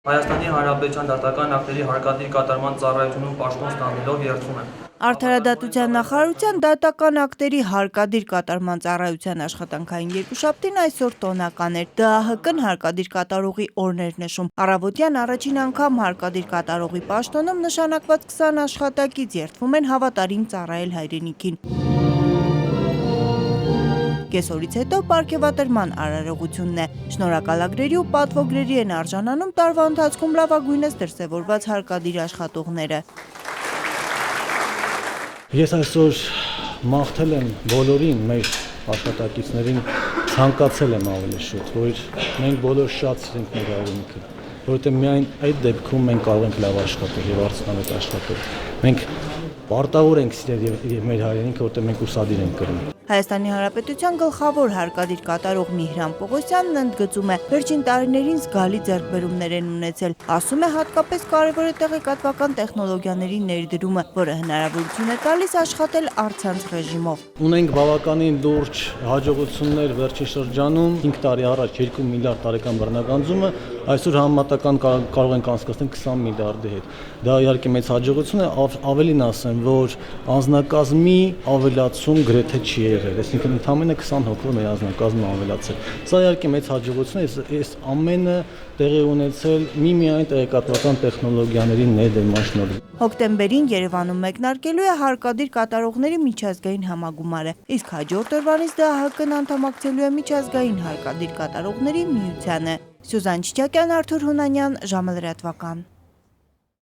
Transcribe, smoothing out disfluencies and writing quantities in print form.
Հայաստանի Հանրապետության դատական ակտերի հարկադիր կատարման ծառայությունում պաշտոն ստանալով երդվում եմ։ Արդարադատության նախարարության դատական ակտերի հարկադիր կատարման ծառայության աշխատանքային երկուշաբթին այսօր տոնական էր։ ԴԱՀԿ-ն հարկադիր կատարողի օրներ նշում։ Առավոտյան առաջին անգամ հարկադիր կատարողի պաշտոնում նշանակված 20 աշխատակից երդվում են հավատարիմ ծառայել հայրենիքին։ Կեսօրից հետո պարգևատրման արարողությունն է։ Շնորհակալագրերի ու պատվոգրերի են արժանանում տարվա ընթացքում լավագույնս դրսևորված հարկադիր աշխատողները։ Ես այսօր մաղթել եմ բոլորին մեր աշխատակիցներին, ցանկացել եմ ավելի շուտ, որ մենք բոլոր շատ սիրենք մեր հայրենիքը, որովհետև միայն այդ դեպքում մենք կարող ենք լավ աշխատել եւ արդյունավետ աշխատել։ Մենք պարտավոր ենք սիրել մեր հայրենիքը, որովհետև մենք ուսադիր ենք կրում։ Հայաստանի Հանրապետության գլխավոր հարկադիր կատարող Միհրան Պողոսյանն ընդգծում է, վերջին տարիներին զգալի ձեռքբերումներ են ունեցել։ Ասում է, հատկապես կարևոր է տեղեկատվական տեխնոլոգիաների ներդրումը, որը հնարավորություն է տալիս աշխատել առցանց ռեժիմով։ Ունենք բավականին լուրջ հաջողություններ վերջին շրջանում, 5 տարի առաջ 2 միլիարդ տարեկան բռնագանձումը, այսօր համեմատական կարող ենք անցկացնել 20 միլիարդի հետ։ Դա իհարկե մեծ հաջողություն է, ավելին ասեմ, որ անձնակազմի ավելացում գրեթե չի եղել, այսինքն ընդամենը 20 հոգով մեր անձնակազմը ավելացել։ Սա իհարկե մեծ հաջողություն է, այս ամենը տեղի ունեցել միմիայն տեղեկատվական տեխնոլոգիաների ներդրման շնորհիվ։ Հոկտեմբերին Երևանում մեկնարկելու է հարկադիր կատարողների միջազգային համագումարը, իսկ հաջորդ օրվանից ԴԱՀԿ-ն անդամակցելու է միջազգային հարկադիր կատարողների միությանը։ Սյուզան Չիչակյան, Արթուր Հունանյան, ժամը լրատվական։